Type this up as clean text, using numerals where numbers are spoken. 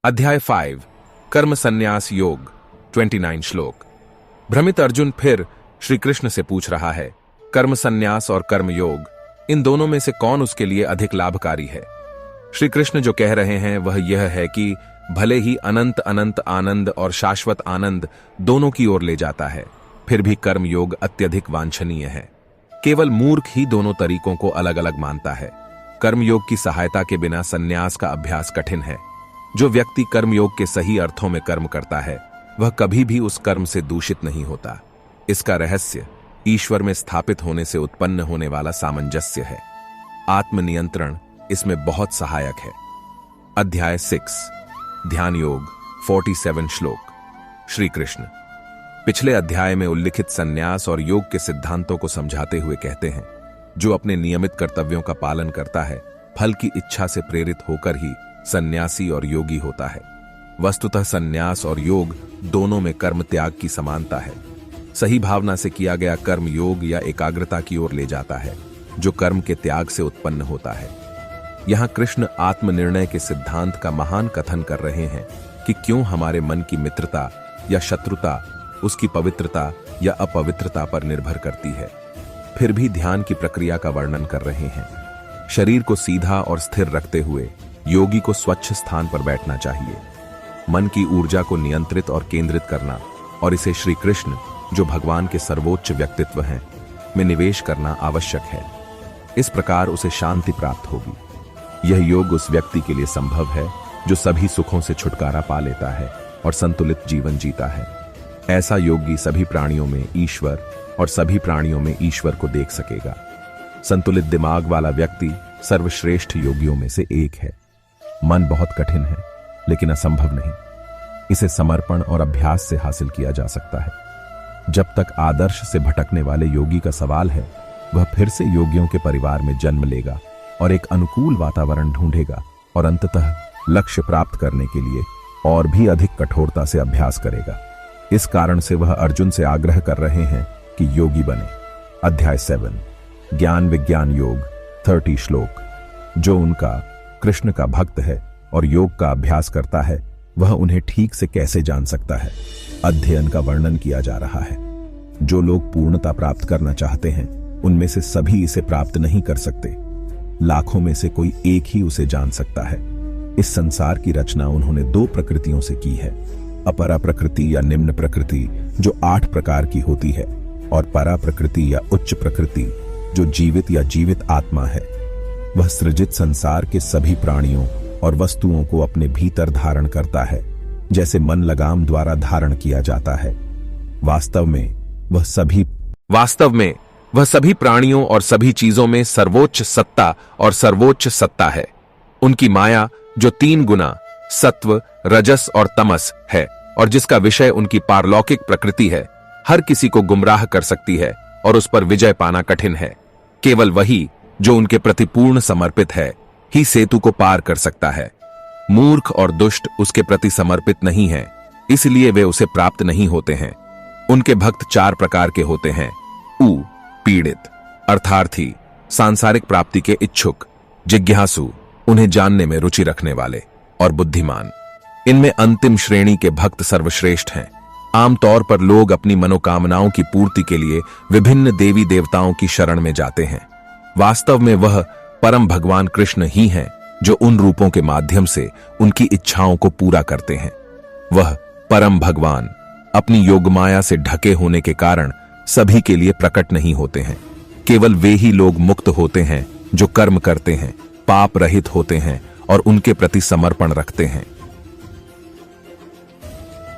अध्याय 5 कर्म संन्यास योग 29 श्लोक। भ्रमित अर्जुन फिर श्री कृष्ण से पूछ रहा है, कर्म संन्यास और कर्म योग, इन दोनों में से कौन उसके लिए अधिक लाभकारी है। श्री कृष्ण जो कह रहे हैं वह यह है कि भले ही अनंत अनंत आनंद और शाश्वत आनंद दोनों की ओर ले जाता है, फिर भी कर्म योग अत्यधिक वांछनीय है। केवल मूर्ख ही दोनों तरीकों को अलग अलग मानता है। कर्मयोग की सहायता के बिना संन्यास का अभ्यास कठिन है। जो व्यक्ति कर्मयोग के सही अर्थों में कर्म करता है वह कभी भी उस कर्म से दूषित नहीं होता। इसका रहस्य ईश्वर में स्थापित होने से उत्पन्न होने वाला सामंजस्य है। आत्मनियंत्रण इसमें बहुत सहायक है। अध्याय 6 ध्यान योग 47 श्लोक। श्री कृष्ण पिछले अध्याय में उल्लिखित संन्यास और योग के सिद्धांतों को समझाते हुए कहते हैं, जो अपने नियमित कर्तव्यों का पालन करता है फल की इच्छा से प्रेरित होकर ही सन्यासी और योगी होता है। वस्तुतः सन्यास और योग दोनों में कर्म त्याग की समानता है। सही भावना से किया गया कर्म योग या एकाग्रता की ओर ले जाता है, जो कर्म के त्याग से उत्पन्न होता है। यहां कृष्ण आत्मनिर्णय के सिद्धांत का महान कथन कर रहे हैं कि क्यों हमारे मन की मित्रता या शत्रुता उसकी पवित्रता या अपवित्रता पर निर्भर करती है। फिर भी ध्यान की प्रक्रिया का वर्णन कर रहे हैं। शरीर को सीधा और स्थिर रखते हुए योगी को स्वच्छ स्थान पर बैठना चाहिए। मन की ऊर्जा को नियंत्रित और केंद्रित करना और इसे श्री कृष्ण, जो भगवान के सर्वोच्च व्यक्तित्व हैं, में निवेश करना आवश्यक है। इस प्रकार उसे शांति प्राप्त होगी। यह योग उस व्यक्ति के लिए संभव है जो सभी सुखों से छुटकारा पा लेता है और संतुलित जीवन जीता है। ऐसा योगी सभी प्राणियों में ईश्वर और सभी प्राणियों में ईश्वर को देख सकेगा। संतुलित दिमाग वाला व्यक्ति सर्वश्रेष्ठ योगियों में से एक है। मन बहुत कठिन है लेकिन असंभव नहीं। इसे समर्पण और अभ्यास से हासिल किया जा सकता है। जब तक आदर्श से भटकने वाले योगी का सवाल है, वह फिर से योगियों के परिवार में जन्म लेगा और एक अनुकूल वातावरण ढूंढेगा और अंततः लक्ष्य प्राप्त करने के लिए और भी अधिक कठोरता से अभ्यास करेगा। इस कारण से वह अर्जुन से आग्रह कर रहे हैं कि योगी बने। अध्याय 7 ज्ञान विज्ञान योग 30 श्लोक। जो उनका कृष्ण का भक्त है और योग का अभ्यास करता है, वह उन्हें ठीक से कैसे जान सकता है। अध्ययन का वर्णन किया जा रहा है। जो लोग पूर्णता प्राप्त करना चाहते हैं, उनमें से सभी इसे प्राप्त नहीं कर सकते। लाखों में से कोई एक ही उसे जान सकता है। इस संसार की रचना उन्होंने 2 प्रकृतियों से की है, अपरा प्रकृति या निम्न प्रकृति जो 8 प्रकार की होती है, और परा प्रकृति या उच्च प्रकृति जो जीवित या जीवित आत्मा है। वह सृजित संसार के सभी प्राणियों और वस्तुओं को अपने भीतर धारण करता है, जैसे मन लगाम द्वारा धारण किया जाता है। वास्तव में वह सभी प्राणियों और सभी चीजों में सर्वोच्च सत्ता और सर्वोच्च सत्ता है। उनकी माया जो 3 गुना सत्व, रजस और तमस है और जिसका विषय उनकी पारलौकिक प्रकृति है, हर किसी को गुमराह कर सकती है और उस पर विजय पाना कठिन है। केवल वही जो उनके प्रति पूर्ण समर्पित है ही सेतु को पार कर सकता है। मूर्ख और दुष्ट उसके प्रति समर्पित नहीं है, इसलिए वे उसे प्राप्त नहीं होते हैं। उनके भक्त 4 प्रकार के होते हैं। पीड़ित, अर्थार्थी, सांसारिक प्राप्ति के इच्छुक, जिज्ञासु, उन्हें जानने में रुचि रखने वाले, और बुद्धिमान। इनमें अंतिम श्रेणी के भक्त सर्वश्रेष्ठ हैं। आमतौर पर लोग अपनी मनोकामनाओं की पूर्ति के लिए विभिन्न देवी देवताओं की शरण में जाते हैं। वास्तव में वह परम भगवान कृष्ण ही हैं जो उन रूपों के माध्यम से उनकी इच्छाओं को पूरा करते हैं। वह परम भगवान अपनी योगमाया से ढके होने के कारण सभी के लिए प्रकट नहीं होते हैं। केवल वे ही लोग मुक्त होते हैं जो कर्म करते हैं, पाप रहित होते हैं और उनके प्रति समर्पण रखते हैं।